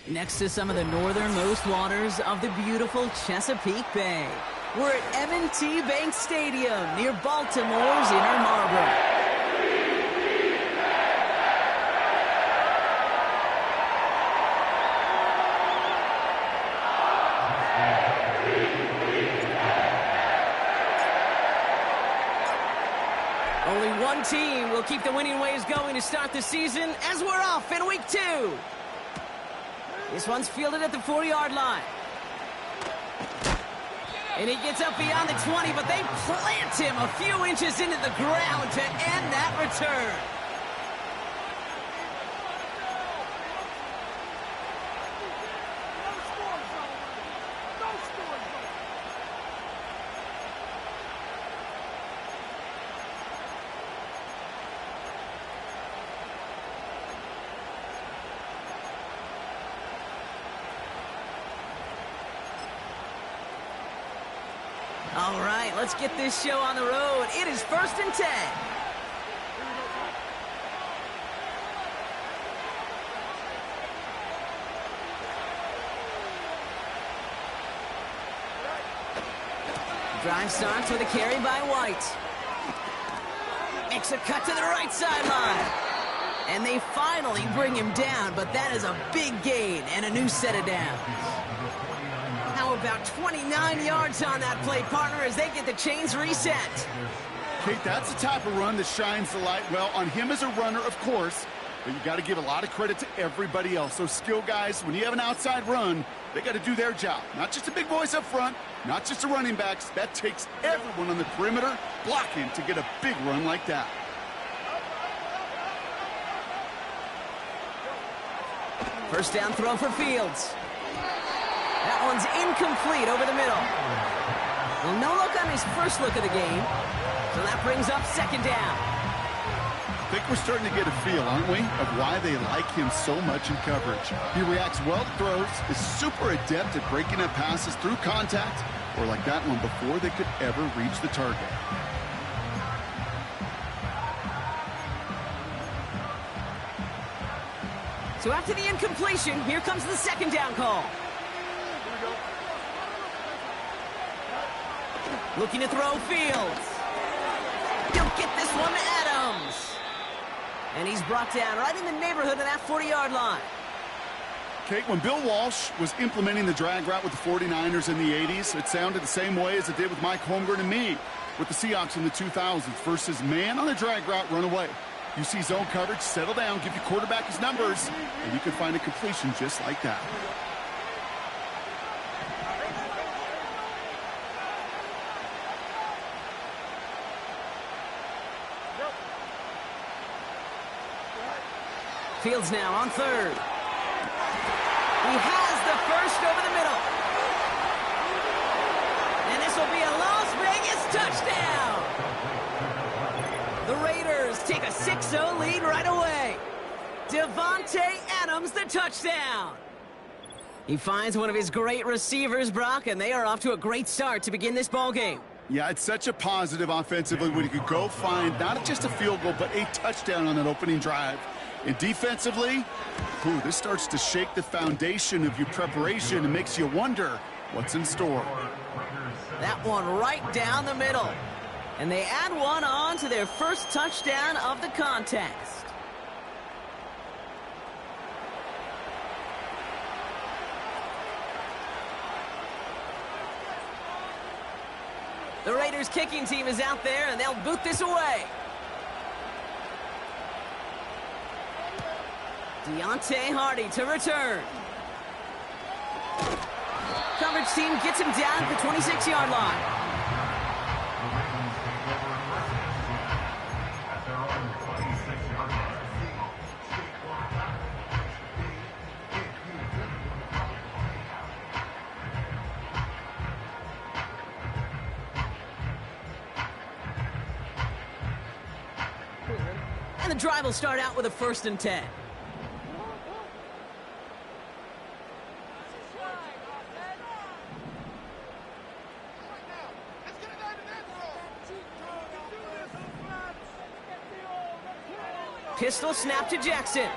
Next to some of the northernmost waters of the beautiful Chesapeake Bay. We're at M&T Bank Stadium near Baltimore's Inner Harbor. Only one team will keep the winning ways going to start the season as we're off in week 2. This one's fielded at the 4-yard line. And he gets up beyond the 20, but they plant him a few inches into the ground to end that return. All right, let's get this show on the road. It is 1st and 10. Drive starts with a carry by White. Makes a cut to the right sideline. And they finally bring him down, but that is a big gain and a new set of downs. How about 29 yards on that play, partner, as they get the chains reset? Kate, that's the type of run that shines the light well on him as a runner, of course, but you got to give a lot of credit to everybody else. Those skill guys, when you have an outside run, they got to do their job. Not just the big boys up front, not just the running backs. That takes everyone on the perimeter blocking to get a big run like that. First down throw for Fields. That one's incomplete over the middle. Well, no look on his first look of the game. So that brings up 2nd down. I think we're starting to get a feel, aren't we, of why they like him so much in coverage. He reacts well to throws, is super adept at breaking up passes through contact, or like that one before they could ever reach the target. So after the incompletion, here comes the 2nd down call. Looking to throw Fields. He'll get this one to Adams. And he's brought down right in the neighborhood of that 40-yard line. Kate, when Bill Walsh was implementing the drag route with the 49ers in the 80s, it sounded the same way as it did with Mike Holmgren and me with the Seahawks in the 2000s versus man on the drag route, run away. You see zone coverage, settle down, give your quarterback his numbers, and you can find a completion just like that. Fields now on 3rd. He has the first over the middle. And this will be a Las Vegas touchdown. The Raiders take a 6-0 lead right away. Devontae Adams, the touchdown. He finds one of his great receivers, Brock, and they are off to a great start to begin this ball game. Yeah, it's such a positive offensively when you could go find not just a field goal, but a touchdown on that opening drive. And defensively, this starts to shake the foundation of your preparation and makes you wonder what's in store. That one right down the middle. And they add one on to their first touchdown of the contest. The Raiders kicking team is out there, and they'll boot this away. Deontay Hardy to return. Coverage team gets him down at the 26-yard line. And the drive will start out with a 1st and 10. Pistol snap to Jackson.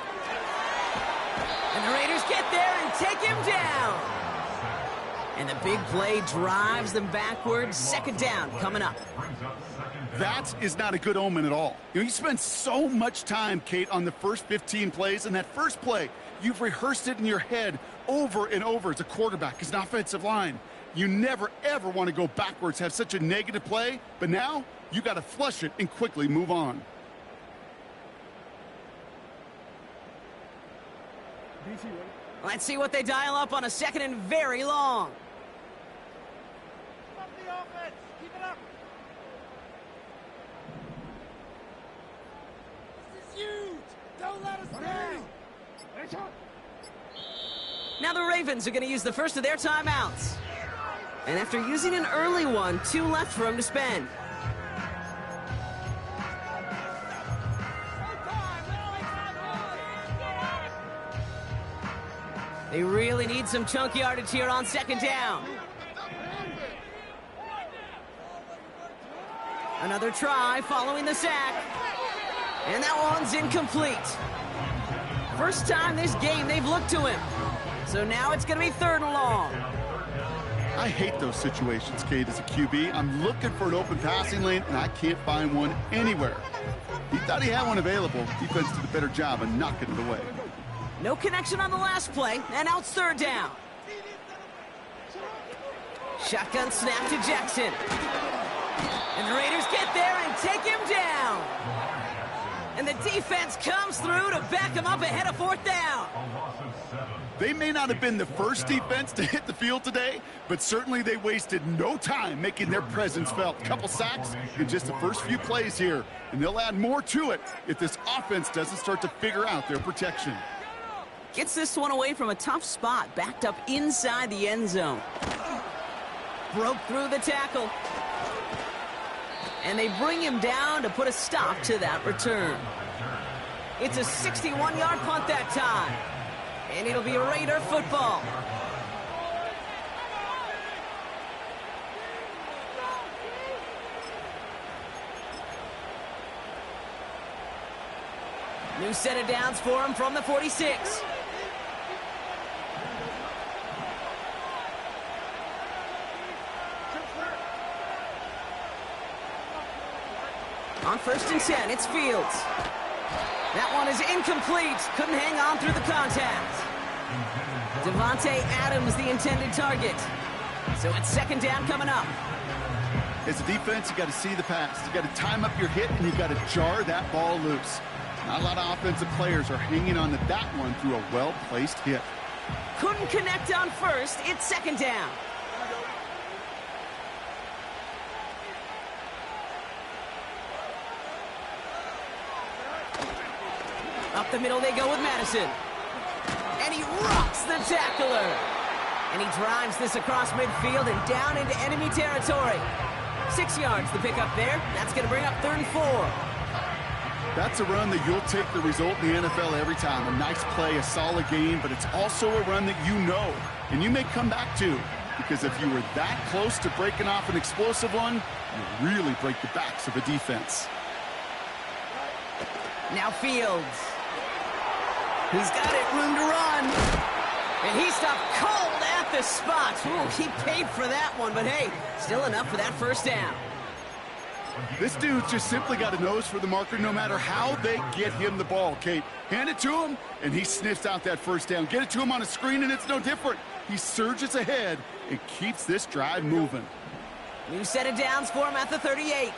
And the Raiders get there and take him down. And the big play drives them backwards. Second down coming up. That is not a good omen at all. You spend so much time, Kate, on the first 15 plays, and that first play, you've rehearsed it in your head over and over as a quarterback, as an offensive line. You never, ever want to go backwards, have such a negative play, but now you got to flush it and quickly move on. Let's see what they dial up on a second and very long. Stop the offense. Keep it up. This is huge. Don't let us down. Now the Ravens are going to use the first of their timeouts. And after using an early one, 2 left for them to spend. They really need some chunk yardage here on second down. Another try following the sack. And that one's incomplete. First time this game they've looked to him. So now it's going to be 3rd and long. I hate those situations, Kate, as a QB. I'm looking for an open passing lane, and I can't find one anywhere. He thought he had one available. Defense did a better job of knocking it away. No connection on the last play, and now it's 3rd down. Shotgun snap to Jackson. And the Raiders get there and take him down. And the defense comes through to back him up ahead of 4th down. They may not have been the first defense to hit the field today, but certainly they wasted no time making their presence felt. A couple sacks in just the first few plays here, and they'll add more to it if this offense doesn't start to figure out their protection. Gets this one away from a tough spot, backed up inside the end zone. Broke through the tackle. And they bring him down to put a stop to that return. It's a 61-yard punt that time. And it'll be Raider football. New set of downs for him from the 46. On 1st and 10, it's Fields. That one is incomplete. Couldn't hang on through the contact. Davante Adams, the intended target. So it's 2nd down coming up. As a defense, you got to see the pass. You got to time up your hit, and you got to jar that ball loose. Not a lot of offensive players are hanging on to that one through a well-placed hit. Couldn't connect on 1st. It's 2nd down. Up the middle they go with Madison. And he rocks the tackler. And he drives this across midfield and down into enemy territory. 6 yards the pick up there. That's going to bring up 3rd and 4. That's a run that you'll take the result in the NFL every time. A nice play, a solid game, but it's also a run that you know, and you may come back to. Because if you were that close to breaking off an explosive one, you really break the backs of a defense. Now Fields. He's got it, room to run. And he stopped cold at the spot. Ooh, he paid for that one, but hey, still enough for that 1st down. This dude's just simply got a nose for the marker no matter how they get him the ball, Kate. Hand it to him, and he sniffs out that 1st down. Get it to him on a screen, and it's no different. He surges ahead and keeps this drive moving. New set of downs for him at the 38.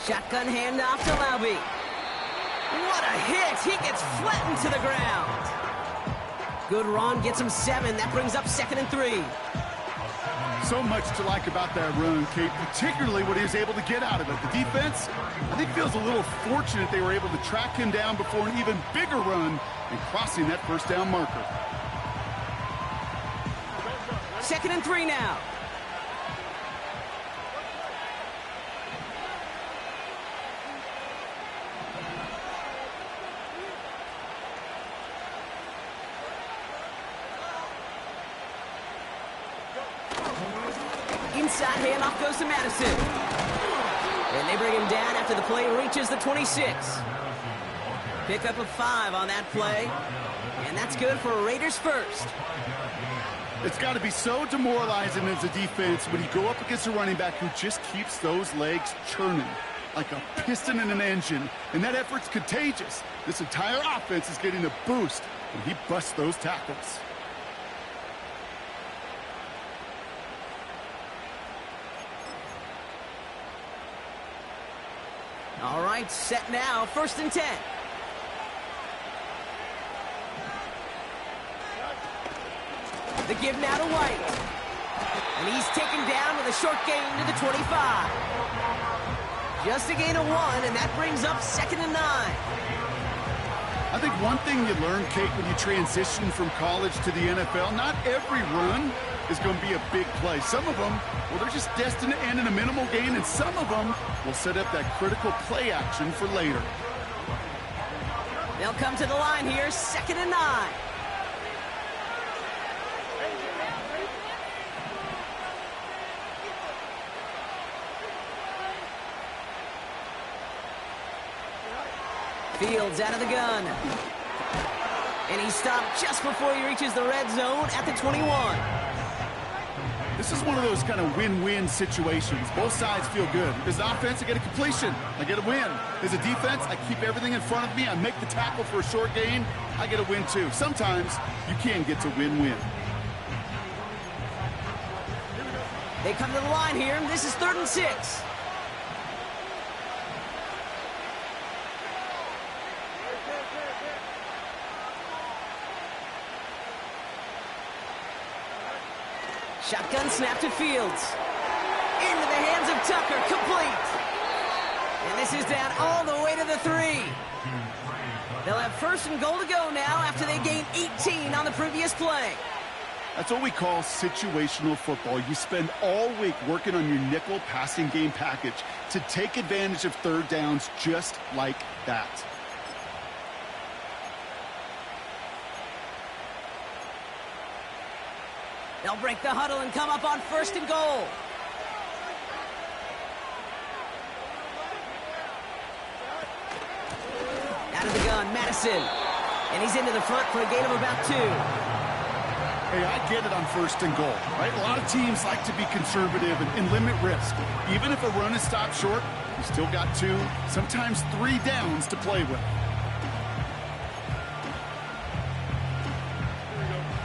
Shotgun handoff to Laube. What a hit! He gets flattened to the ground. Good run, gets him 7. That brings up 2nd and 3. So much to like about that run, Kate, particularly what he was able to get out of it. The defense, I think, feels a little fortunate they were able to track him down before an even bigger run and crossing that 1st down marker. 2nd and 3 now. Inside handoff goes to Madison. And they bring him down after the play reaches the 26. Pick up a 5 on that play. And that's good for a Raiders first. It's got to be so demoralizing as a defense when you go up against a running back who just keeps those legs churning like a piston in an engine. And that effort's contagious. This entire offense is getting a boost when he busts those tackles. All right, set now, 1st and 10. The give now to White. And he's taken down with a short gain to the 25. Just a gain of 1, and that brings up 2nd and 9. I think one thing you learn, Kate, when you transition from college to the NFL, not every run is going to be a big play. Some of them, well, they're just destined to end in a minimal gain, and some of them will set up that critical play action for later. They'll come to the line here, 2nd and 9. Fields out of the gun. And he stopped just before he reaches the red zone at the 21. This is one of those kind of win-win situations. Both sides feel good. As an offense, I get a completion. I get a win. As a defense, I keep everything in front of me. I make the tackle for a short gain. I get a win, too. Sometimes you can get to win-win. They come to the line here. This is 3rd and 6. Shotgun snap to Fields. Into the hands of Tucker, complete. And this is down all the way to the 3. They'll have 1st and goal to go now after they gain 18 on the previous play. That's what we call situational football. You spend all week working on your nickel passing game package to take advantage of 3rd downs just like that. They'll break the huddle and come up on 1st and goal. Out of the gun, Madison. And he's into the front for a gain of about 2. Hey, I get it on 1st and goal, right? A lot of teams like to be conservative and limit risk. Even if a run is stopped short, you still got 2, sometimes 3 downs to play with.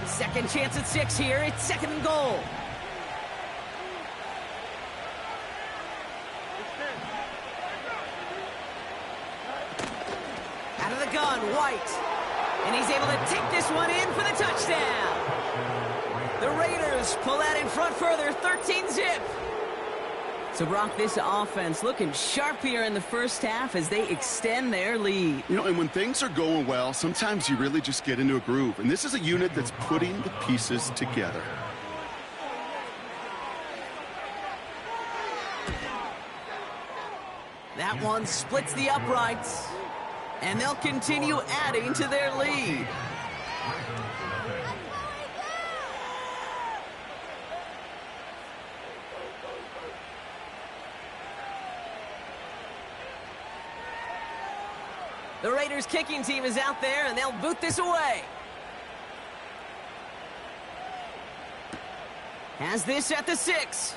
2nd chance at 6 here. It's 2nd and goal. Out of the gun, White. And he's able to take this one in for the touchdown. The Raiders pull out in front further, 13-zip. So, Brock, this offense looking sharp here in the first half as they extend their lead. You know, and when things are going well, sometimes you really just get into a groove. And this is a unit that's putting the pieces together. That one splits the uprights. And they'll continue adding to their lead. The Raiders kicking team is out there, and they'll boot this away. Has this at the 6.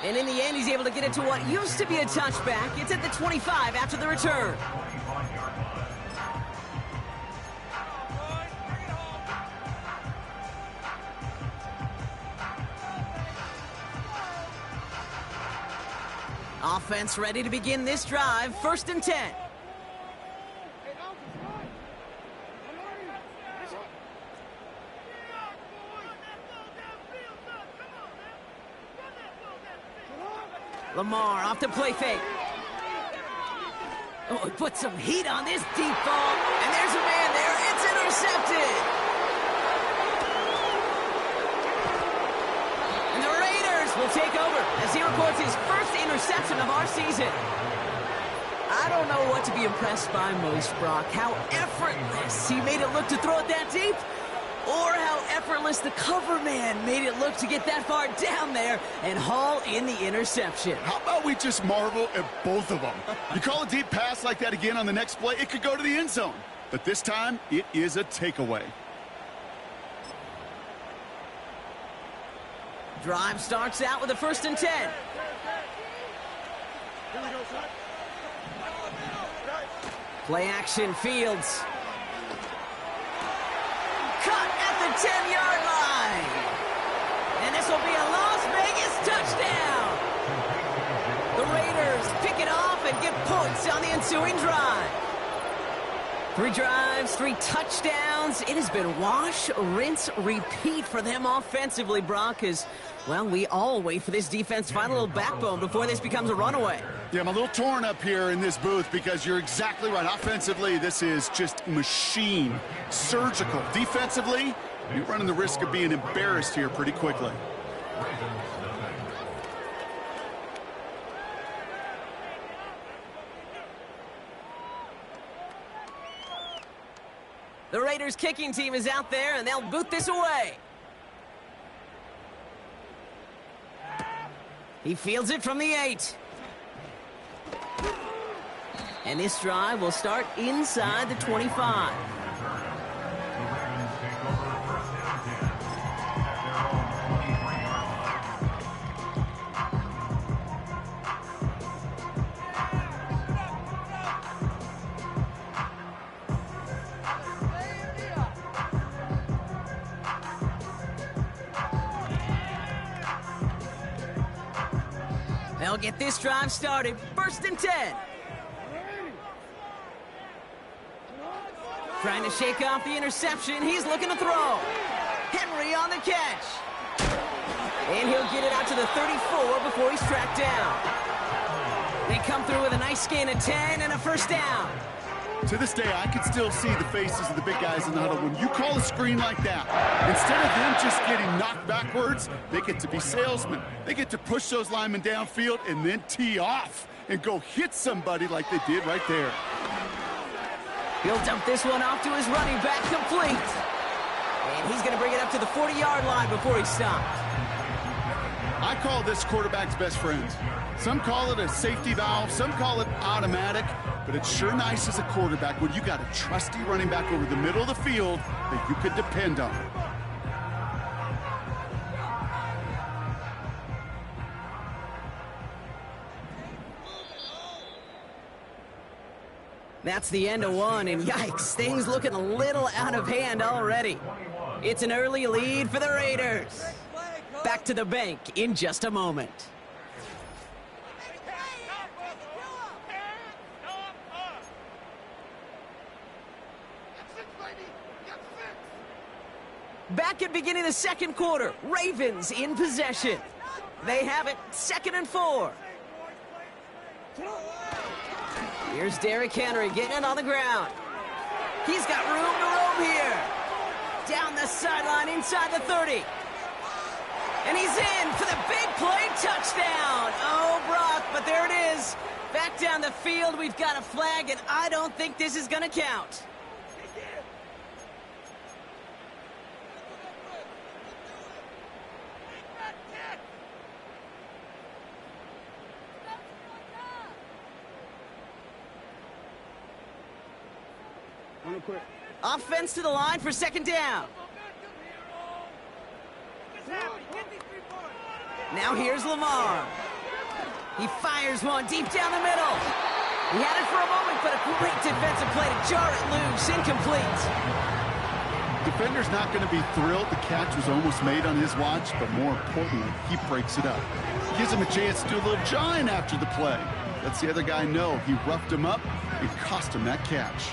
And in the end, he's able to get it to what used to be a touchback. It's at the 25 after the return. Offense ready to begin this drive. 1st and 10. Lamar off the play fake. Oh, he put some heat on this deep ball. And there's a man there. It's intercepted. And the Raiders will take over as he records his first interception of our season. I don't know what to be impressed by most, Brock. How effortless he made it look to throw it that deep. Or how effortless the cover man made it look to get that far down there and haul in the interception. How about we just marvel at both of them? You call a deep pass like that again on the next play, it could go to the end zone. But this time, it is a takeaway. Drive starts out with a 1st and 10. Play action, Fields. Cut at the 10-yard line. And this will be a Las Vegas touchdown. The Raiders pick it off and get points on the ensuing drive. 3 drives, 3 touchdowns. It has been wash, rinse, repeat for them offensively, Brock, as, well, we all wait for this defense to find a little backbone before this becomes a runaway. Yeah, I'm a little torn up here in this booth because you're exactly right. Offensively, this is just machine, surgical. Defensively, you're running the risk of being embarrassed here pretty quickly. The Raiders kicking team is out there, and they'll boot this away. He fields it from the 8. And this drive will start inside the 25. They'll get this drive started. 1st and 10. Trying to shake off the interception. He's looking to throw. Henry on the catch. And he'll get it out to the 34 before he's tracked down. They come through with a nice gain of 10 and a 1st down. To this day, I can still see the faces of the big guys in the huddle. When you call a screen like that, instead of them just getting knocked backwards, they get to be salesmen. They get to push those linemen downfield and then tee off and go hit somebody like they did right there. He'll dump this one off to his running back, complete. And he's going to bring it up to the 40-yard line before he stops. I call this quarterback's best friend. Some call it a safety valve, some call it automatic, but it's sure nice as a quarterback when you got a trusty running back over the middle of the field that you could depend on. That's the end of one, and yikes, things looking a little out of hand already. It's an early lead for the Raiders. Back to the bank in just a moment. Back at beginning of the 2nd quarter, Ravens in possession. They have it 2nd and 4. Here's Derrick Henry getting it on the ground. He's got room to roam here. Down the sideline inside the 30. And he's in for the big play touchdown. Oh, Brock, but there it is. Back down the field, we've got a flag, and I don't think this is going to count. Offense to the line for 2nd down. Now here's Lamar. He fires one deep down the middle. He had it for a moment, but a great defensive play to jar it loose. Incomplete. Defender's not going to be thrilled the catch was almost made on his watch, but more importantly, he breaks it up. Gives him a chance to do a little jawing after the play. Lets the other guy know he roughed him up and cost him that catch.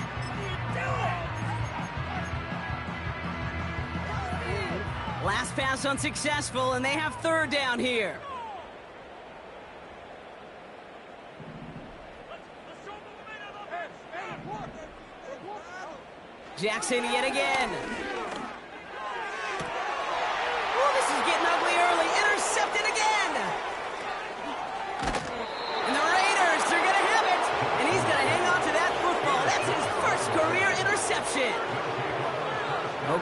Last pass unsuccessful, and they have 3rd down here. Jackson yet again. Oh, this is getting ugly early. Intercepted again. And the Raiders are going to have it. And he's going to hang on to that football. That's his 1st career interception.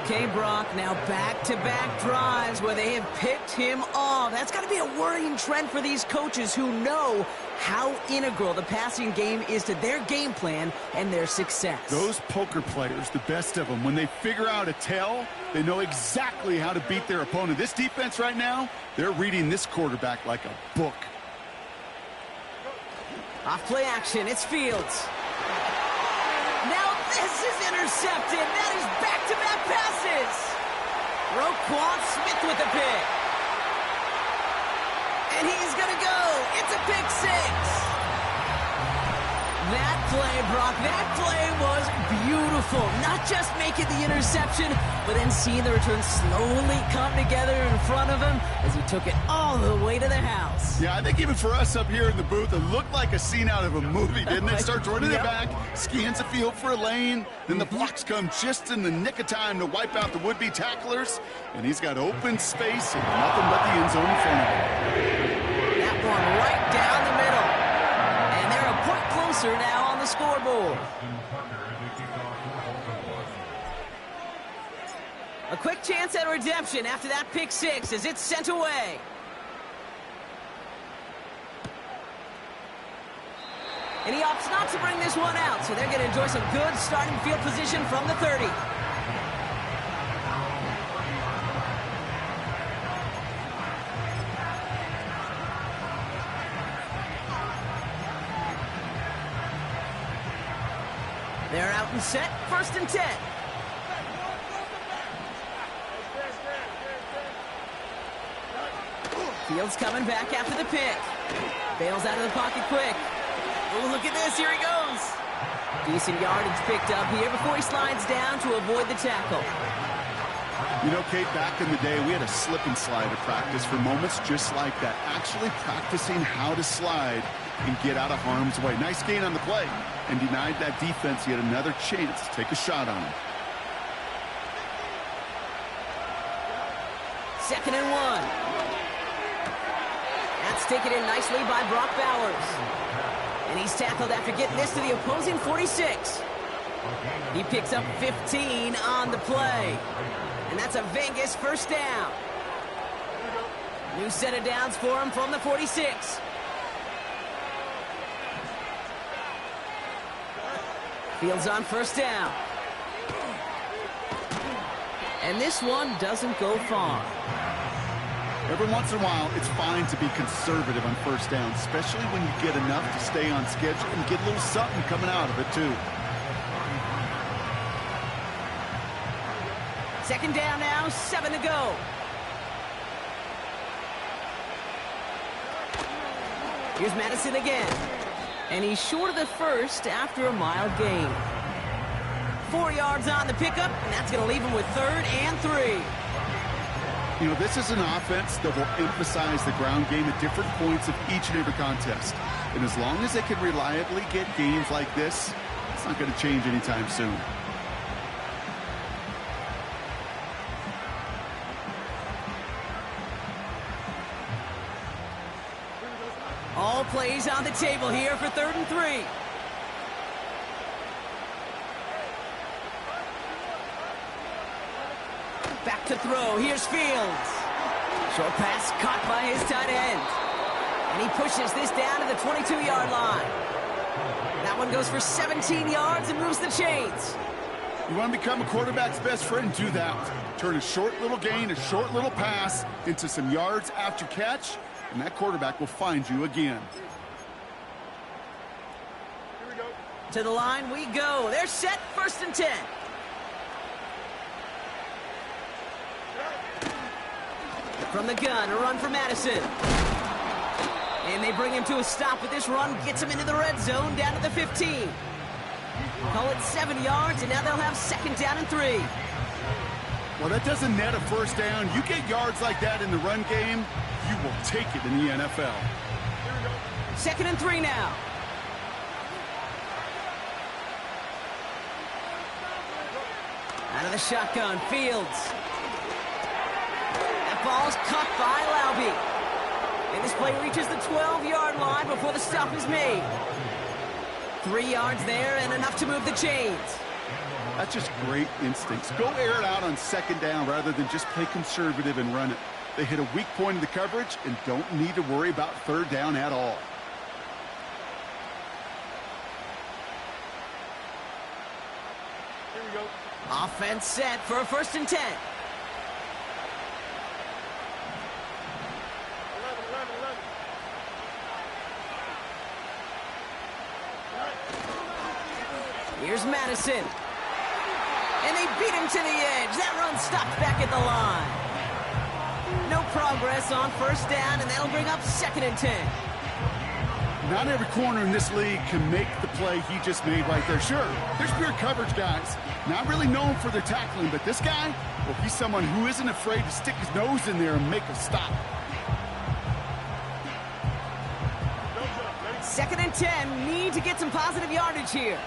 Okay, Brock, now back-to-back drives where they have picked him off. That's got to be a worrying trend for these coaches who know how integral the passing game is to their game plan and their success. Those poker players, the best of them, when they figure out a tell, they know exactly how to beat their opponent. This defense right now, they're reading this quarterback like a book. Off play action, it's Fields. Now this is intercepted. That is back-to-back passes. Roquan Smith with the pick. And he's going to go. It's a pick six. That play, Brock, that play was beautiful. Not just making the interception, but then seeing the return slowly come together in front of him as he took it all the way to the house. Yeah, I think even for us up here in the booth, it looked like a scene out of a movie, didn't it? Starts running it back, scans the field for a lane, then the blocks come just in the nick of time to wipe out the would-be tacklers, and he's got open space and nothing but the end zone in front of him. That one right down the middle. And they're a point closer now on the scoreboard. A quick chance at redemption after that pick six as it's sent away. And he opts not to bring this one out, so they're going to enjoy some good starting field position from the 30. They're out and set, 1st and 10. Fields coming back after the pick. Bails out of the pocket quick. Oh, look at this, here he goes. Decent yardage picked up here before he slides down to avoid the tackle. You know, Kate, back in the day, we had a slip and slide at practice for moments just like that. Actually practicing how to slide and get out of harm's way. Nice gain on the play, and denied that defense yet another chance to take a shot on him. 2nd and 1. That's taken in nicely by Brock Bowers. And he's tackled after getting this to the opposing 46. He picks up 15 on the play. And that's a Vegas 1st down. New set of downs for him from the 46. Fields on 1st down. And this one doesn't go far. Every once in a while, it's fine to be conservative on 1st down, especially when you get enough to stay on schedule and get a little something coming out of it, too. 2nd down now, 7 to go. Here's Madison again. And he's short of the 1st after a mild gain. 4 yards on the pickup, and that's going to leave him with 3rd and 3. You know, this is an offense that will emphasize the ground game at different points of each and every contest. And as long as they can reliably get games like this, it's not going to change anytime soon. All plays on the table here for 3rd and 3. Back to throw. Here's Fields. Short pass caught by his tight end. And he pushes this down to the 22-yard line. That one goes for 17 yards and moves the chains. You want to become a quarterback's best friend? Do that. Turn a short little gain, a short little pass into some yards after catch, and that quarterback will find you again. Here we go. To the line we go. They're set, 1st and 10. From the gun, a run for Madison. And they bring him to a stop with this run. Gets him into the red zone, down to the 15. Call it 7 yards, and now they'll have 2nd down and 3. Well, that doesn't net a 1st down. You get yards like that in the run game, you will take it in the NFL. 2nd and 3 now. Out of the shotgun, Fields. That ball's caught by Laube. And this play reaches the 12-yard line before the stop is made. 3 yards there and enough to move the chains. That's just great instincts. Go air it out on second down rather than just play conservative and run it. They hit a weak point in the coverage and don't need to worry about third down at all. Here we go. Offense set for a 1st and 10. 11. Here's Madison. And they beat him to the edge. That run stopped back at the line. No progress on 1st down, and that'll bring up 2nd and 10. Not every corner in this league can make the play he just made right there. Sure, there's pure coverage guys. Not really known for their tackling, but this guy, well, he's someone who isn't afraid to stick his nose in there and make a stop. 2nd and 10, need to get some positive yardage here.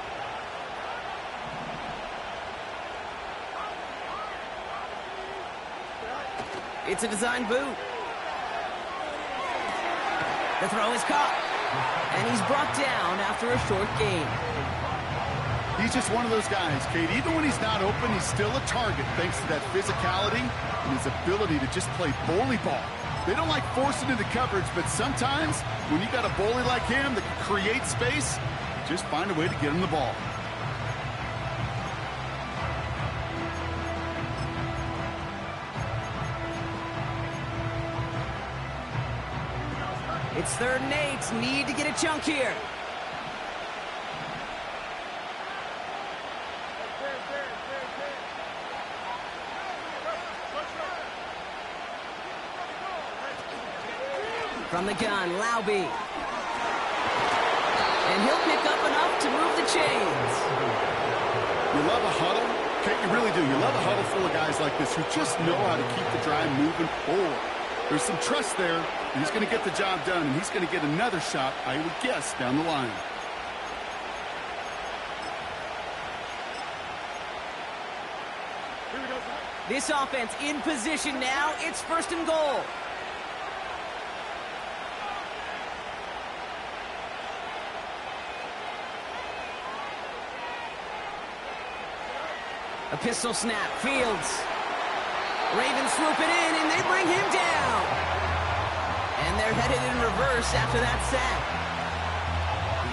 It's a design boot. The throw is caught. And he's brought down after a short gain. He's just one of those guys, Kate. Even when he's not open, he's still a target thanks to that physicality and his ability to just play bully ball. They don't like forcing into coverage, but sometimes when you got a bully like him that can create space, just find a way to get him the ball. It's 3rd and 8. Need to get a chunk here. From the gun, Laube. And he'll pick up enough to move the chains. You love a huddle? Kate, you really do. You love a huddle full of guys like this who just know how to keep the drive moving forward. There's some trust there. He's going to get the job done, and he's going to get another shot, I would guess, down the line. Here we go. This offense in position now. It's 1st and goal. A pistol snap. Fields. Ravens swoop it in, and they bring him down. And they're headed in reverse after that sack.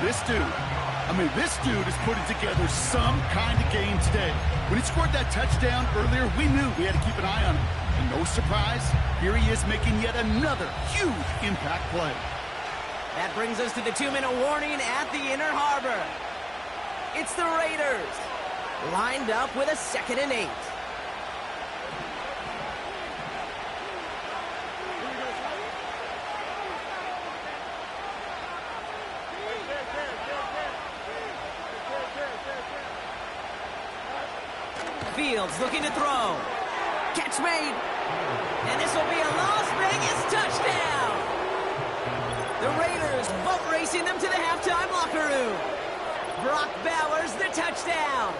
This dude is putting together some kind of game today. When he scored that touchdown earlier, we knew we had to keep an eye on him. And no surprise, here he is making yet another huge impact play. That brings us to the 2-minute warning at the Inner Harbor. It's the Raiders, lined up with a 2nd and 8. Fields looking to throw. Catch made. And this will be a Las Vegas touchdown. The Raiders boat racing them to the halftime locker room. Brock Bowers the touchdown.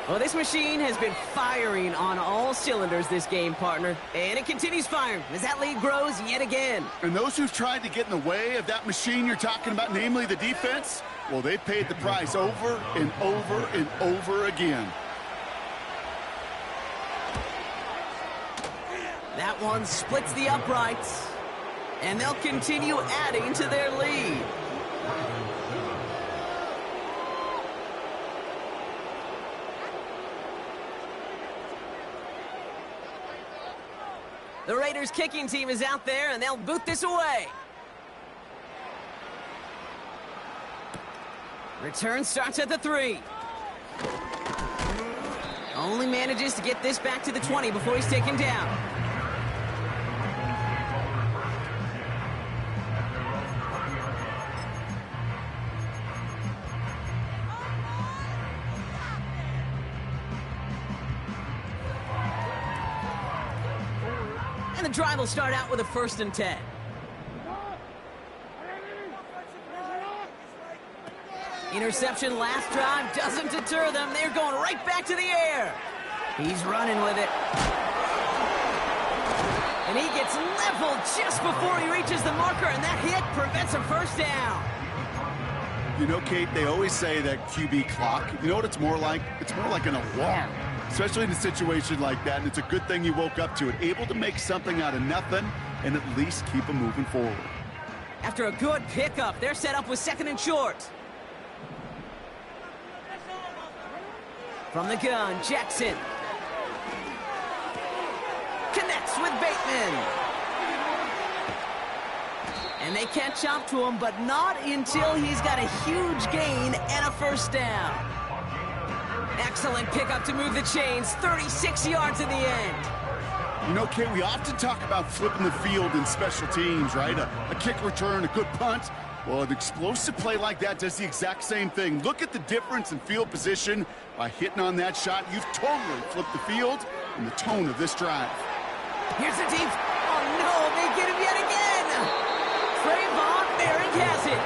Well, this machine has been firing on all cylinders this game, partner. And it continues firing as that lead grows yet again. And those who've tried to get in the way of that machine you're talking about, namely the defense, well, they paid the price over and over and over again. That one splits the uprights, and they'll continue adding to their lead. The Raiders kicking team is out there, and they'll boot this away. Return starts at the 3. Only manages to get this back to the 20 before he's taken down. And the drive will start out with a 1st and 10. Interception last drive doesn't deter them. They're going right back to the air. He's running with it. And he gets leveled just before he reaches the marker, and that hit prevents a 1st down. You know, Kate, they always say that QB clock, you know what it's more like? It's more like an alarm, especially in a situation like that, and it's a good thing you woke up to it, able to make something out of nothing and at least keep them moving forward. After a good pickup, they're set up with 2nd and short. From the gun, Jackson. Connects with Bateman. And they catch up to him, but not until he's got a huge gain and a 1st down. Excellent pickup to move the chains, 36 yards in the end. You know, Kate, we often talk about flipping the field in special teams, right? A kick return, a good punt. Well, an explosive play like that does the exact same thing. Look at the difference in field position. By hitting on that shot, you've totally flipped the field and the tone of this drive. Here's the deep. Oh, no, they get him yet again. Trayvon Merrick has it.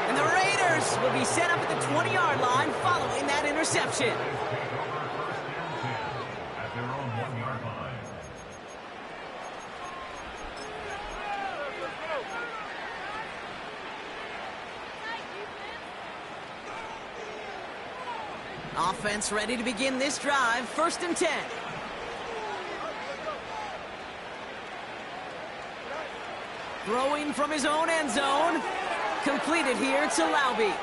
And the Raiders will be set up at the 20-yard line following that interception. Offense ready to begin this drive. 1st and 10. Throwing from his own end zone. Completed here to Laube.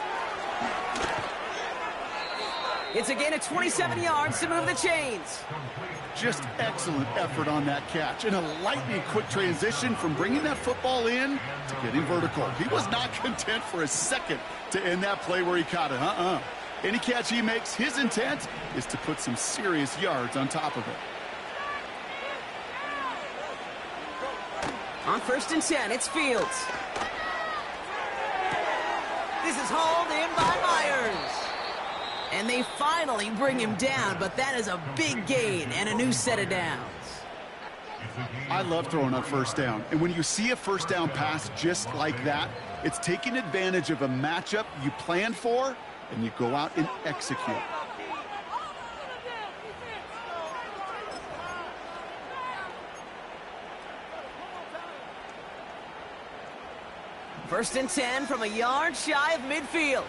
It's a gain of 27 yards to move the chains. Just excellent effort on that catch. And a lightning quick transition from bringing that football in to getting vertical. He was not content for a second to end that play where he caught it. Any catch he makes, his intent is to put some serious yards on top of it. On 1st and 10, it's Fields. This is hauled in by Myers. And they finally bring him down, but that is a big gain and a new set of downs. I love throwing on 1st down. And when you see a 1st down pass just like that, it's taking advantage of a matchup you planned for, and you go out and execute. First and 10 from a yard shy of midfield.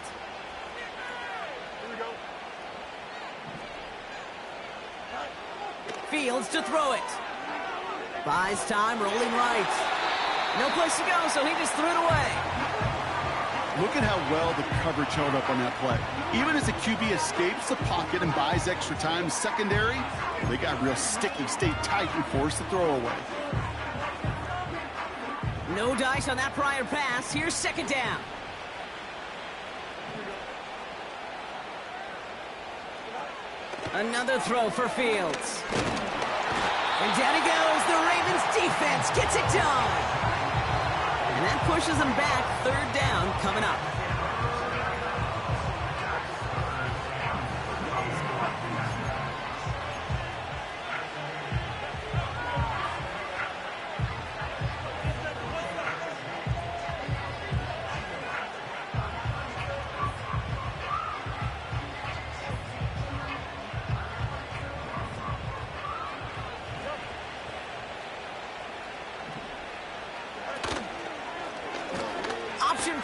Fields to throw it. Buys time, rolling right. No place to go, so he just threw it away. Look at how well the coverage held up on that play. Even as the QB escapes the pocket and buys extra time secondary, they got real sticky, stayed tight, and forced the throw away. No dice on that prior pass. Here's 2nd down. Another throw for Fields. And down he goes. The Ravens defense gets it done. And that pushes them back. 3rd down coming up.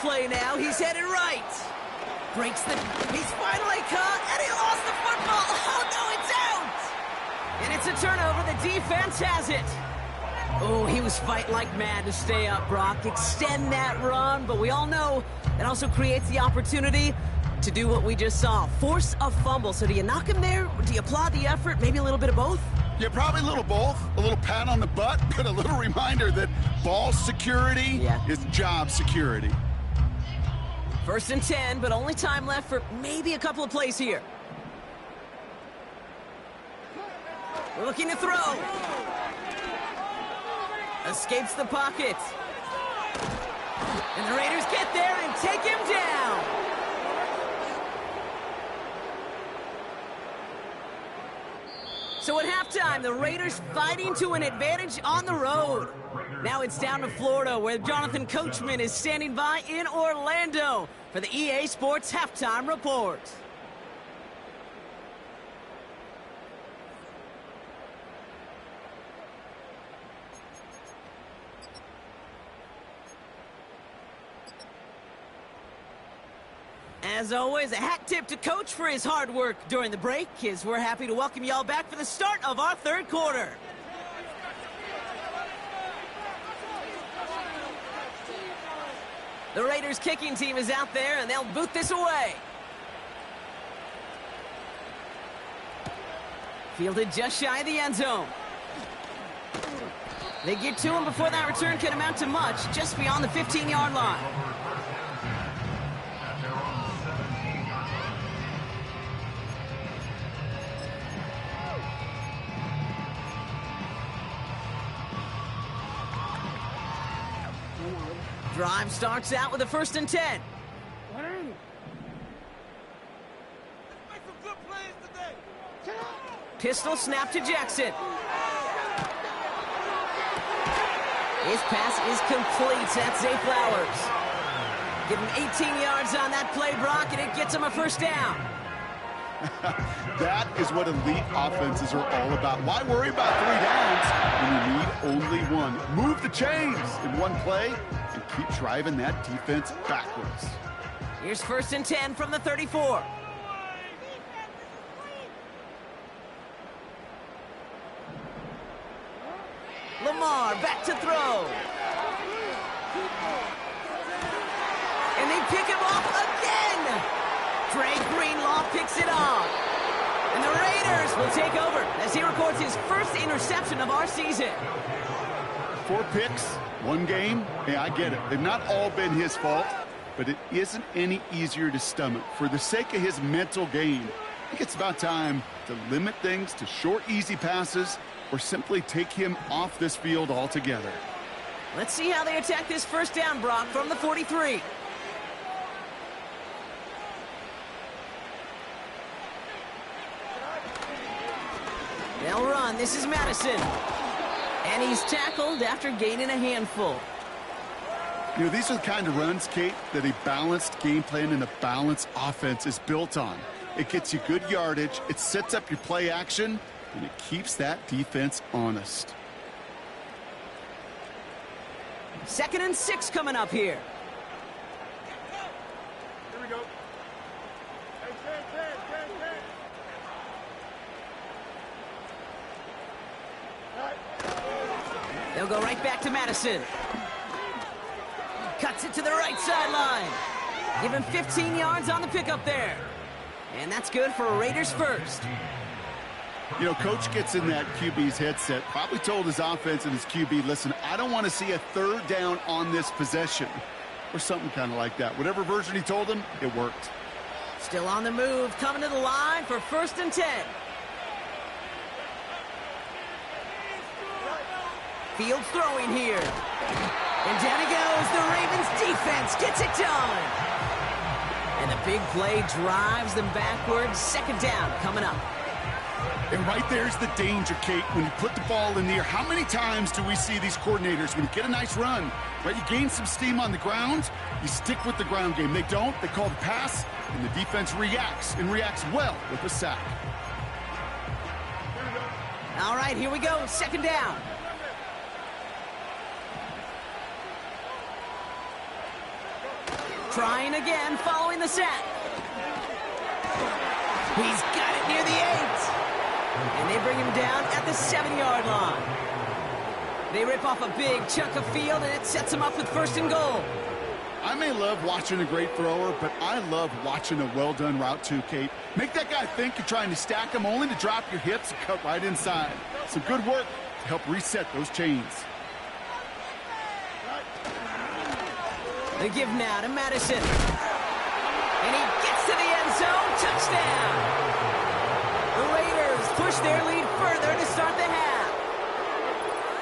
Play now, he's headed right. Breaks the, he's finally caught, and he lost the football. Oh no, it's out! And it's a turnover, the defense has it. Oh, he was fighting like mad to stay up, Brock. Extend that run, but we all know it also creates the opportunity to do what we just saw. Force a fumble. So do you knock him there? Do you applaud the effort? Maybe a little bit of both? Yeah, probably a little both. A little pat on the butt, but a little reminder that ball security is job security. 1st and 10, but only time left for maybe a couple of plays here. We're looking to throw. Escapes the pocket. And the Raiders get there and take him down. So at halftime, the Raiders fighting to an advantage on the road. Now it's down to Florida, where Jonathan Coachman is standing by in Orlando for the EA Sports Halftime Report. As always, a hat tip to Coach for his hard work during the break, as we're happy to welcome y'all back for the start of our third quarter. The Raiders kicking team is out there, and they'll boot this away. Fielded just shy of the end zone. They get to him before that return can amount to much, just beyond the 15-yard line. Drive starts out with a 1st and 10. Pistol snap to Jackson. His pass is complete. That's Zay Flowers. Give him 18 yards on that play, Brock, and it gets him a 1st down. That is what elite offenses are all about. Why worry about 3 downs when you need only one? Move the chains in one play and keep driving that defense backwards. Here's 1st and 10 from the 34. Lamar back to throw. And they pick him off again. Dre Greenlaw picks it off. And the Raiders will take over as he records his 1st interception of our season. 4 picks, 1 game. Hey, I get it. They've not all been his fault, but it isn't any easier to stomach. For the sake of his mental game, I think it's about time to limit things to short, easy passes or simply take him off this field altogether. Let's see how they attack this 1st down, Brock, from the 43. They'll run. This is Madison. And he's tackled after gaining a handful. You know, these are the kind of runs, Kate, that a balanced game plan and a balanced offense is built on. It gets you good yardage, it sets up your play action, and it keeps that defense honest. 2nd and 6 coming up here. Here we go. Hey, 10. They'll go right back to Madison. Cuts it to the right sideline. Give him 15 yards on the pickup there. And that's good for a Raiders 1st. You know, Coach gets in that QB's headset, probably told his offense and his QB, listen, I don't want to see a 3rd down on this possession. Or something kind of like that. Whatever version he told him, it worked. Still on the move, coming to the line for 1st and 10. Fields throwing here. And down he goes. The Ravens defense gets it done. And the big play drives them backwards. 2nd down coming up. And right there's the danger, Kate, when you put the ball in the air. How many times do we see these coordinators, when you get a nice run, right, you gain some steam on the ground, you stick with the ground game. They don't. They call the pass, and the defense reacts, and reacts well with a sack. All right, here we go. 2nd down. Trying again, following the sack. He's got it near the 8. And they bring him down at the 7-yard line. They rip off a big chunk of field, and it sets him up with 1st and goal. I may love watching a great thrower, but I love watching a well-done route too, Kate. Make that guy think you're trying to stack him, only to drop your hips and cut right inside. Some good work to help reset those chains. They give now to Madison. And he gets to the end zone. Touchdown! The Raiders push their lead further to start the half.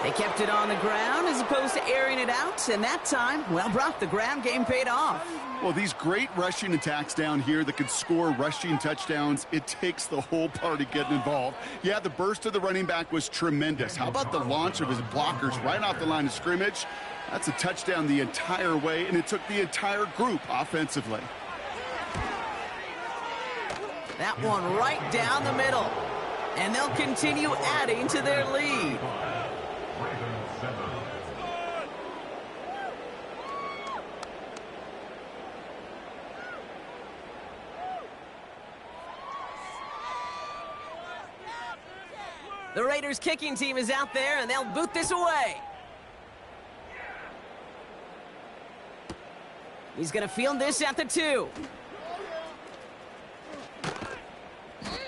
They kept it on the ground as opposed to airing it out. And that time, well, Brock, the ground game paid off. Well, these great rushing attacks down here that can score rushing touchdowns, it takes the whole party getting involved. Yeah, the burst of the running back was tremendous. How about the launch of his blockers right off the line of scrimmage? That's a touchdown the entire way, and it took the entire group offensively. That one right down the middle. And they'll continue adding to their lead. The Raiders kicking team is out there, and they'll boot this away. He's going to field this at the 2.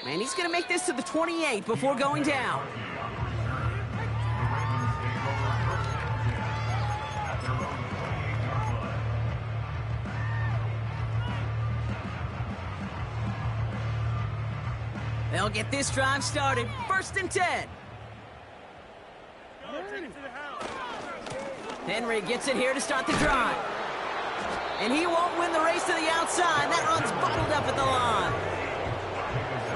And he's going to make this to the 28 before going down. They'll get this drive started. 1st and 10. Henry gets it here to start the drive. And he won't win the race to the outside. That run's bottled up at the line.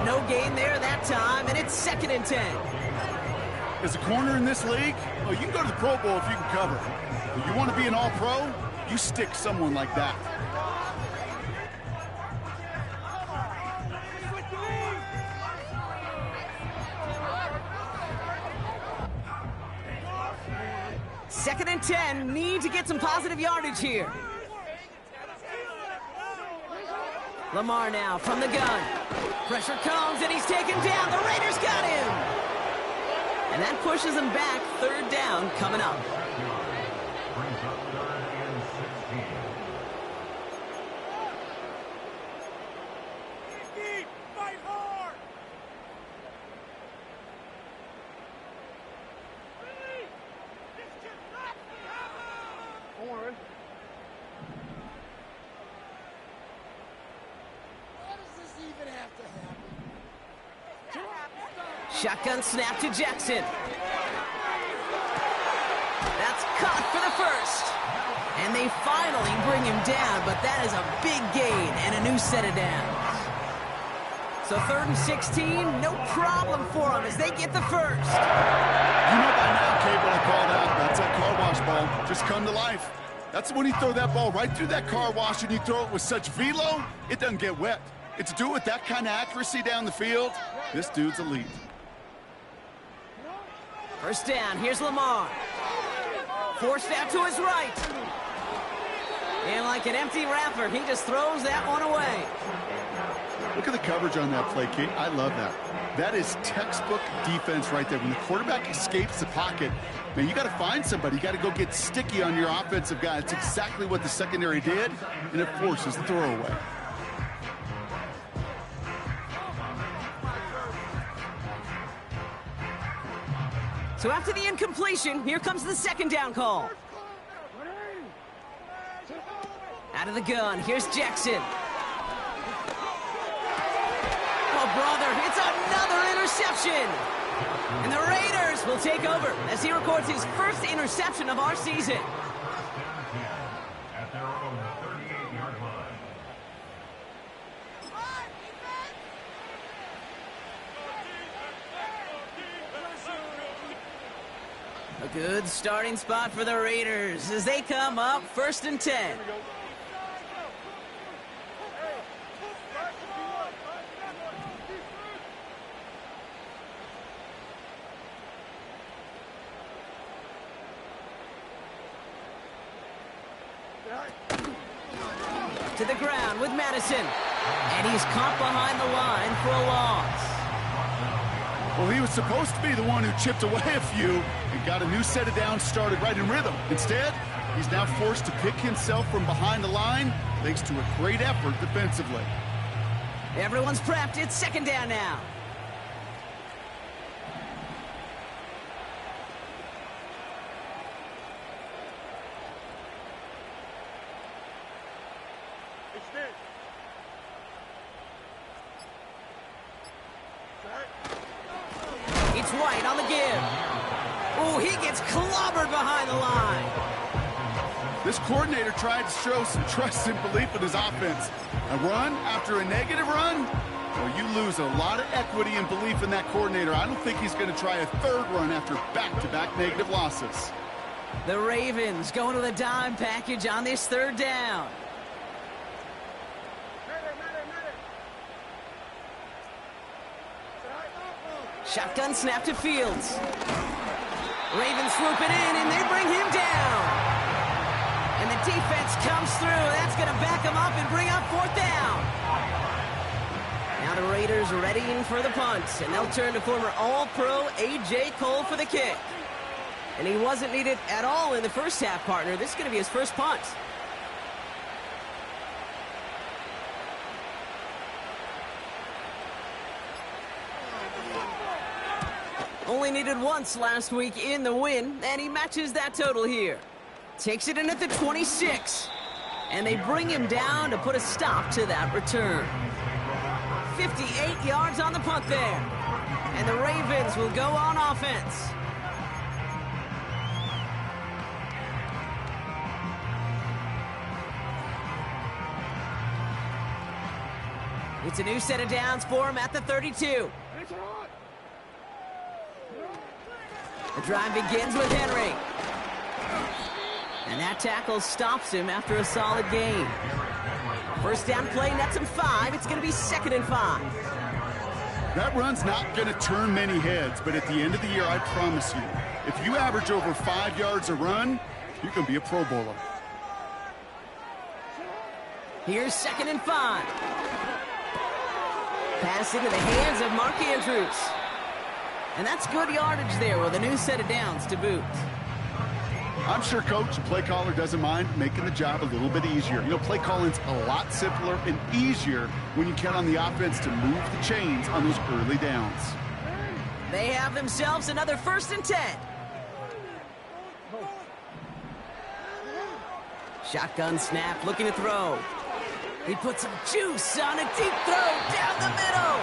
No gain there that time, and it's 2nd and 10. As a corner in this league, well, you can go to the Pro Bowl if you can cover. If you want to be an all-pro, you stick someone like that. Second and 10, need to get some positive yardage here. Lamar now from the gun. Pressure comes, and he's taken down. The Raiders got him! And that pushes him back. 3rd down coming up. Fight hard! Warren. Why does this even have to happen? Shotgun snap to Jackson. That's caught for the 1st. And they finally bring him down, but that is a big gain and a new set of downs. So 3rd and 16, no problem for them as they get the 1st. You know by now, Cable, I call that. That's that car wash ball. Just come to life. That's when you throw that ball right through that car wash and you throw it with such velo, it doesn't get wet. And to do it with that kind of accuracy down the field, this dude's elite. 1st down, here's Lamar. Forced out to his right. And like an empty wrapper, he just throws that one away. Look at the coverage on that play, Kate. I love that. That is textbook defense right there. When the quarterback escapes the pocket, man, you got to find somebody. You got to go get sticky on your offensive guy. That's exactly what the secondary did, and it forces the throwaway. So after the incompletion, here comes the 2nd down call. Out of the gun, here's Jackson. Oh, brother, it's another interception. And the Raiders will take over as he records his 1st interception of our season. At their own 38-yard line. A good starting spot for the Raiders as they come up 1st and 10. To the ground with Madison. And he's caught behind the line for a loss. Well, he was supposed to be the one who chipped away a few and got a new set of downs started right in rhythm. Instead, he's now forced to pick himself from behind the line thanks to a great effort defensively. Everyone's prepped. It's 2nd down now. It's White on the give. Oh, he gets clobbered behind the line. This coordinator tried to show some trust and belief in his offense. A run after a negative run? Well, you lose a lot of equity and belief in that coordinator. I don't think he's going to try a 3rd run after back-to-back negative losses. The Ravens going to the dime package on this 3rd down. Shotgun snap to Fields. Ravens swoop it in, and they bring him down. And the defense comes through. That's going to back him up and bring up 4th down. Now Now the Raiders readying for the punt, and they'll turn to former All-Pro A.J. Cole for the kick. And he wasn't needed at all in the first half, partner. This is going to be his first punt. Only needed once last week in the win, and he matches that total here. Takes it in at the 26. And they bring him down to put a stop to that return. 58 yards on the punt there. And the Ravens will go on offense. It's a new set of downs for him at the 32. The drive begins with Henry. And that tackle stops him after a solid gain. First down play nets him 5. It's going to be 2nd and 5. That run's not going to turn many heads, but at the end of the year, I promise you, if you average over 5 yards a run, you're going to be a Pro Bowler. Here's 2nd and 5. Pass into the hands of Mark Andrews. And that's good yardage there with a new set of downs to boot. I'm sure coach and play caller doesn't mind making the job a little bit easier. You know, play calling's a lot simpler and easier when you count on the offense to move the chains on those early downs. They have themselves another 1st and 10. Shotgun snap, looking to throw. He puts some juice on a deep throw down the middle.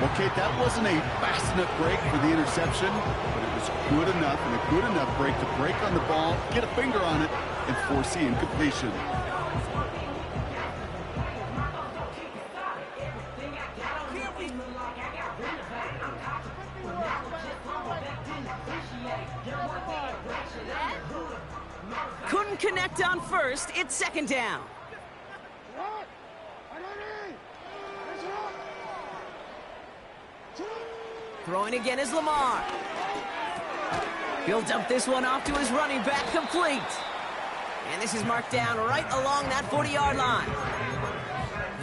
Okay, that wasn't a fast enough break for the interception, but it was good enough and a good enough break to break on the ball, get a finger on it, and force the incompletion. Couldn't connect on first. It's 2nd down. Throwing again is Lamar. He'll dump this one off to his running back, complete. And this is marked down right along that 40-yard line.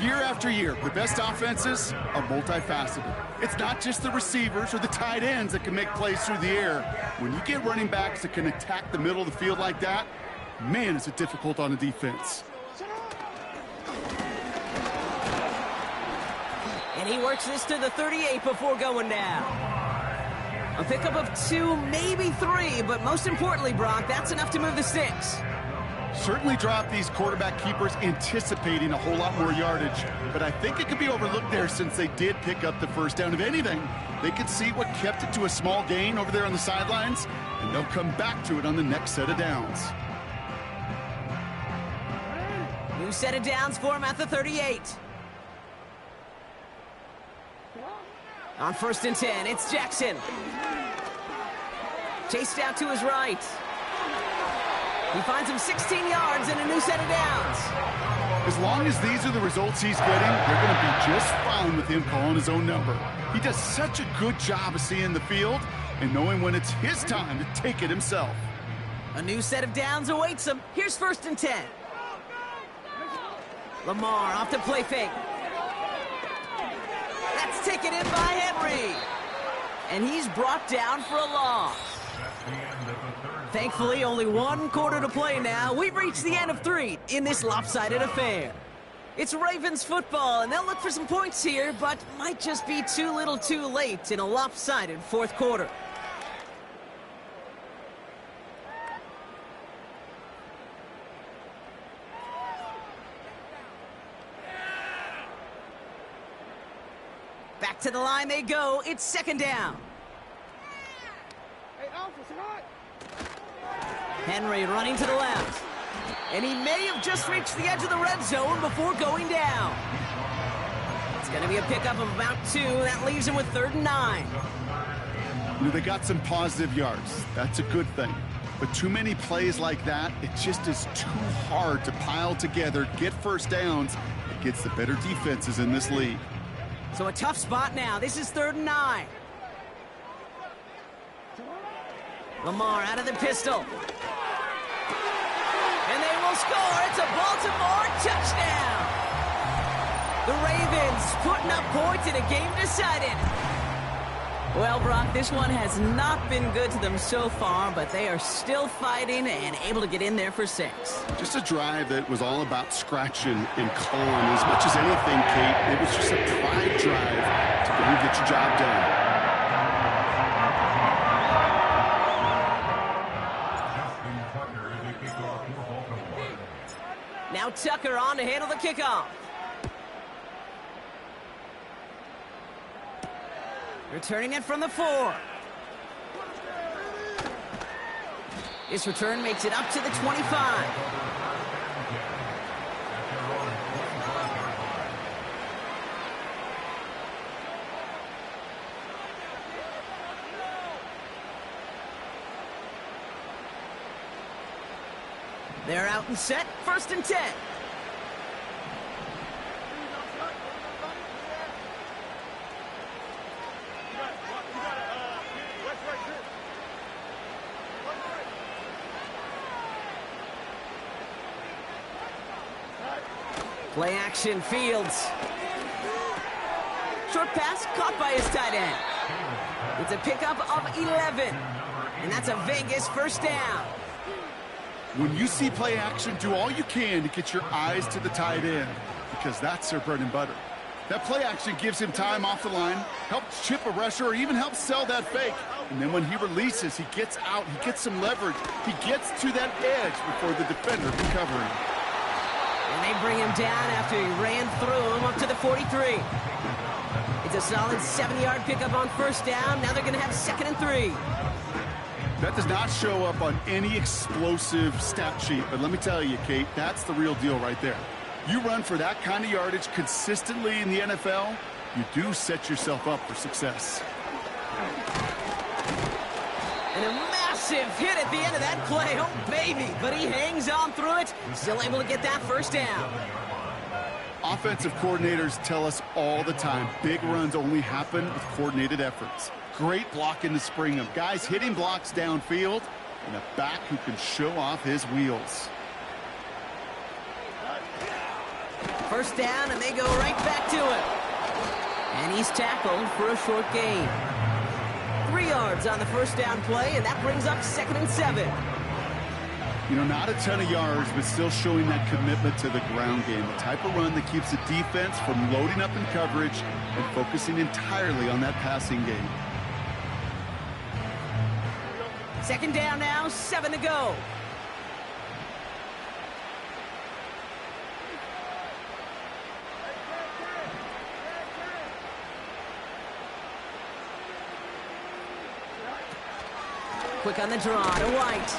Year after year, the best offenses are multifaceted. It's not just the receivers or the tight ends that can make plays through the air. When you get running backs that can attack the middle of the field like that, man, is it difficult on a defense. And he works this to the 38 before going down. A pickup of 2, maybe 3, but most importantly, Brock, that's enough to move the sticks. Certainly drop these quarterback keepers anticipating a whole lot more yardage, but I think it could be overlooked there since they did pick up the first down. If anything, they could see what kept it to a small gain over there on the sidelines, and they'll come back to it on the next set of downs. New set of downs for him at the 38. On 1st and 10, it's Jackson. Chased out to his right. He finds him 16 yards and a new set of downs. As long as these are the results he's getting, they're going to be just fine with him calling his own number. He does such a good job of seeing the field and knowing when it's his time to take it himself. A new set of downs awaits him. Here's 1st and 10. Lamar off to play fake. That's taken in by Henry. And he's brought down for a loss. Thankfully, only 1 quarter to play now. We've reached the end of 3 in this lopsided affair. It's Ravens football, and they'll look for some points here, but might just be too little too late in a lopsided 4th quarter. Back to the line they go. It's 2nd down. Henry running to the left. And he may have just reached the edge of the red zone before going down. It's going to be a pickup of about 2. That leaves him with 3rd and 9. You know, they got some positive yards. That's a good thing. But too many plays like that, it just is too hard to pile together, get first downs. It gets the better defenses in this league. So a tough spot now. This is 3rd and 9. Lamar out of the pistol. And they will score. It's a Baltimore touchdown. The Ravens putting up points in a game decided. Well, Brock, this one has not been good to them so far, but they are still fighting and able to get in there for 6. Just a drive that was all about scratching and clawing. As much as anything, Kate, it was just a pride drive to go and get your job done. Now Tucker on to handle the kickoff. Returning it from the 4. This return makes it up to the 25. They're out and set, 1st and 10. Play action, Fields. Short pass caught by his tight end. It's a pickup of 11. And that's a Vegas 1st down. When you see play action, do all you can to get your eyes to the tight end, because that's their bread and butter. That play action gives him time off the line, helps chip a rusher, or even helps sell that fake. And then when he releases, he gets out, he gets some leverage. He gets to that edge before the defender can cover him. And they bring him down after he ran through him up to the 43. It's a solid 7-yard pickup on 1st down. Now they're going to have 2nd and 3. That does not show up on any explosive stat sheet, but let me tell you, Kate, that's the real deal right there. You run for that kind of yardage consistently in the NFL, you do set yourself up for success. And a massive hit at the end of that play. Oh, baby. But he hangs on through it. Still able to get that 1st down. Offensive coordinators tell us all the time, big runs only happen with coordinated efforts. Great blocking to spring them. Guys hitting blocks downfield, and a back who can show off his wheels. 1st down, and they go right back to it. And he's tackled for a short gain. 3 yards on the 1st down play, and that brings up 2nd and 7. You know, not a ton of yards, but still showing that commitment to the ground game. The type of run that keeps the defense from loading up in coverage and focusing entirely on that passing game. 2nd down now, 7 to go. Quick on the draw to White.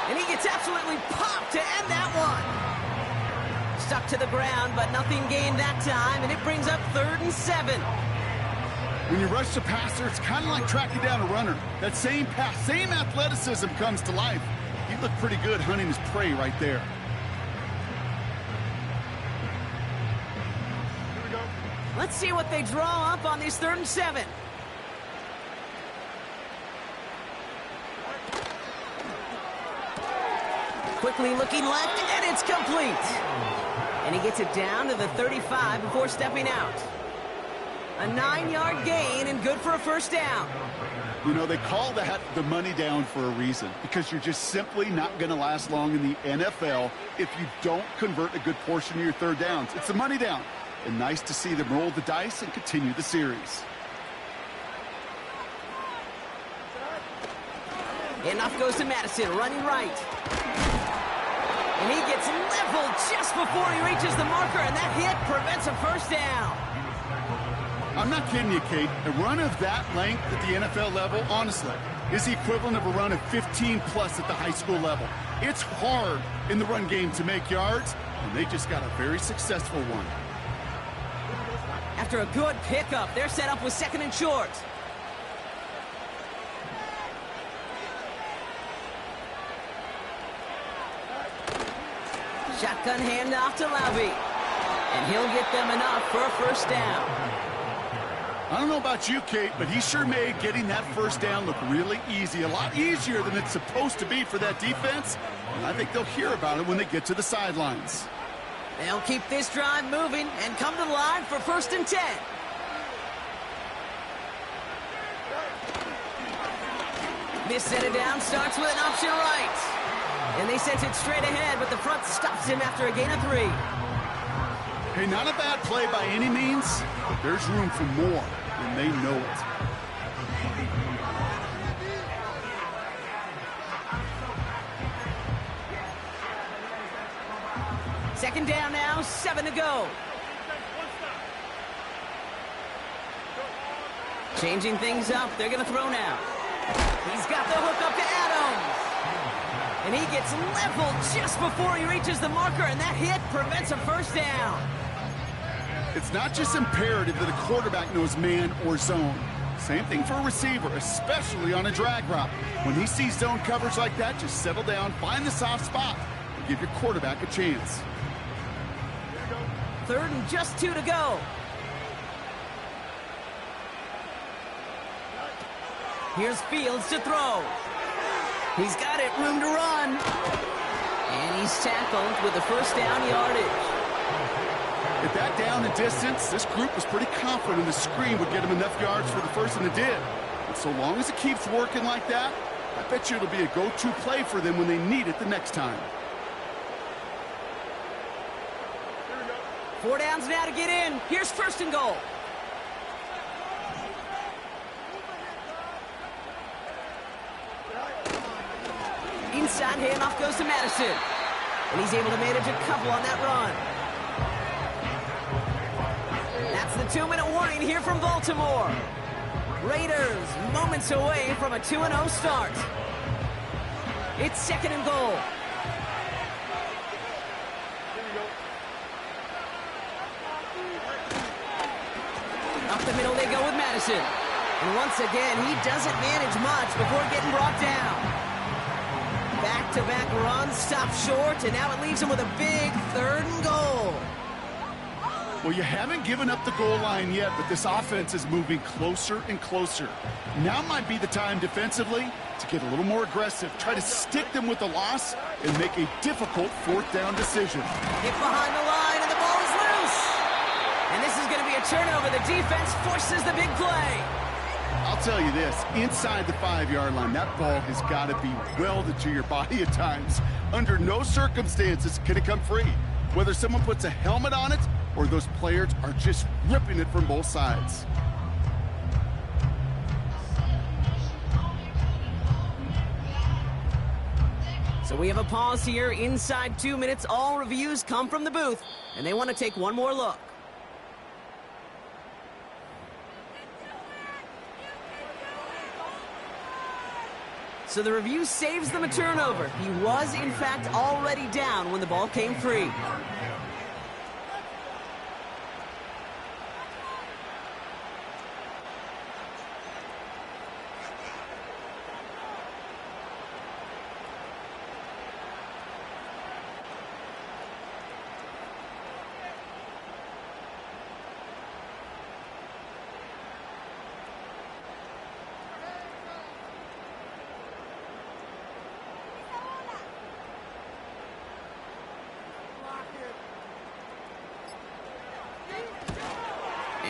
And he gets absolutely popped to end that one. Stuck to the ground, but nothing gained that time, and it brings up 3rd and 7. When you rush the passer, it's kind of like tracking down a runner. That same pass, same athleticism comes to life. He looked pretty good hunting his prey right there. Let's see what they draw up on these 3rd and 7. Quickly looking left, and it's complete. And he gets it down to the 35 before stepping out. A 9-yard gain and good for a 1st down. You know, they call that the money down for a reason, because you're just simply not going to last long in the NFL if you don't convert a good portion of your 3rd downs. It's the money down. And nice to see them roll the dice and continue the series. Enough goes to Madison, running right. And he gets leveled just before he reaches the marker, and that hit prevents a 1st down. I'm not kidding you, Kate. A run of that length at the NFL level, honestly, is the equivalent of a run of 15-plus at the high school level. It's hard in the run game to make yards, and they just got a very successful one. After a good pickup, they're set up with 2nd and short. Shotgun handoff to Laube. And he'll get them enough for a 1st down. I don't know about you, Kate, but he sure made getting that 1st down look really easy. A lot easier than it's supposed to be for that defense. And I think they'll hear about it when they get to the sidelines. They'll keep this drive moving and come to the line for 1st and 10. This set it down starts with an option right. And they sent it straight ahead, but the front stops him after a gain of 3. Hey, not a bad play by any means, but there's room for more, and they know it. Second down now, 7 to go. Changing things up, they're going to throw now. He's got the hook up to Adams. And he gets leveled just before he reaches the marker, and that hit prevents a 1st down. It's not just imperative that a quarterback knows man or zone. Same thing for a receiver, especially on a drag route. When he sees zone coverage like that, just settle down, find the soft spot, and give your quarterback a chance. 3rd and just 2 to go. Here's Fields to throw. He's got it, room to run. And he's tackled with the 1st down yardage. At that down and distance, this group was pretty confident the screen would get him enough yards for the 1st, and it did. And so long as it keeps working like that, I bet you it'll be a go-to play for them when they need it the next time. 4 downs now to get in. Here's 1st and goal. Inside handoff goes to Madison. And he's able to manage a couple on that run. That's the 2-minute warning here from Baltimore. Raiders moments away from a 2-0 start. It's 2nd and goal. Up the middle they go with Madison. And once again, he doesn't manage much before getting brought down. Back-to-back runs stop short, and now it leaves him with a big 3rd and goal. Well, you haven't given up the goal line yet, but this offense is moving closer and closer. Now might be the time defensively to get a little more aggressive, try to stick them with the loss, and make a difficult 4th down decision. Hit behind the line, and the ball is loose. And this is going to be a turnover. The defense forces the big play. I'll tell you this, inside the 5-yard line, that ball has got to be welded to your body at times. Under no circumstances can it come free. Whether someone puts a helmet on it or those players are just ripping it from both sides. So we have a pause here. Inside 2 minutes, all reviews come from the booth, and they want to take one more look. So the review saves them a turnover. He was, in fact, already down when the ball came free.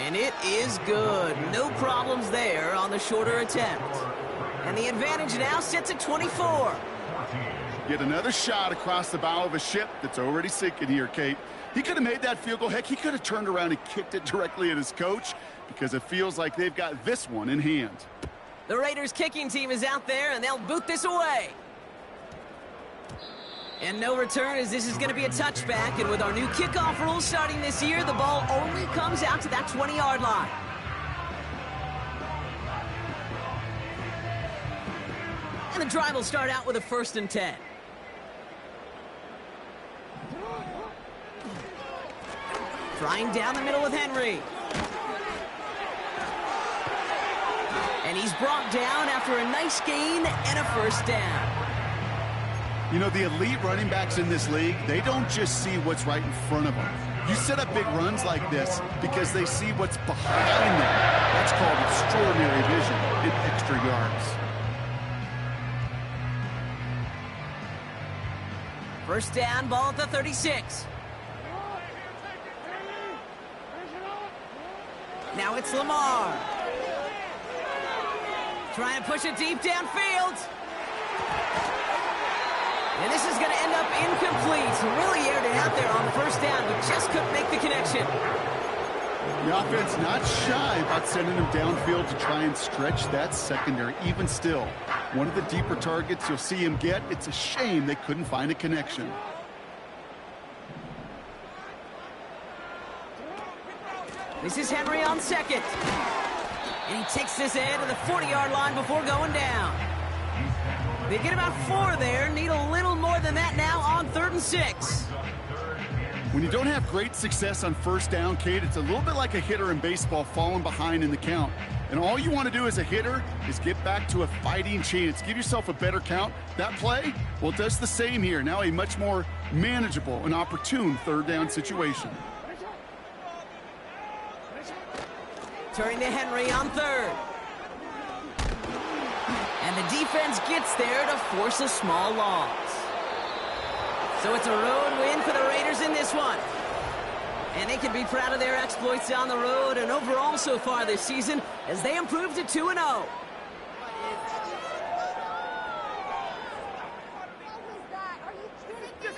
And it is good. No problems there on the shorter attempt. And the advantage now sits at 24. Yet another shot across the bow of a ship that's already sinking here, Kate. He could have made that field goal. Heck, he could have turned around and kicked it directly at his coach because it feels like they've got this one in hand. The Raiders kicking team is out there, and they'll boot this away. And no return, as this is going to be a touchback. And with our new kickoff rules starting this year, the ball only comes out to that 20-yard line. And the drive will start out with a 1st and 10. Flying down the middle with Henry. And he's brought down after a nice gain and a 1st down. You know, the elite running backs in this league, they don't just see what's right in front of them. You set up big runs like this because they see what's behind them. That's called extraordinary vision and extra yards. 1st down, ball at the 36. Now it's Lamar. Trying to push it deep downfield. And this is going to end up incomplete. He really aired it out there on first down, but just couldn't make the connection. The offense not shy about sending him downfield to try and stretch that secondary. Even still, one of the deeper targets you'll see him get. It's a shame they couldn't find a connection. This is Henry on second. And he takes this in to the 40-yard line before going down. They get about 4 there. Need a little more than that now on 3rd and 6. When you don't have great success on first down, Kate, it's a little bit like a hitter in baseball falling behind in the count. And all you want to do as a hitter is get back to a fighting chance. Give yourself a better count. That play, well, it does the same here. Now a much more manageable and opportune 3rd down situation. Turning to Henry on 3rd. And the defense gets there to force a small loss. So it's a road win for the Raiders in this one. And they can be proud of their exploits on the road and overall so far this season as they improve to 2-0.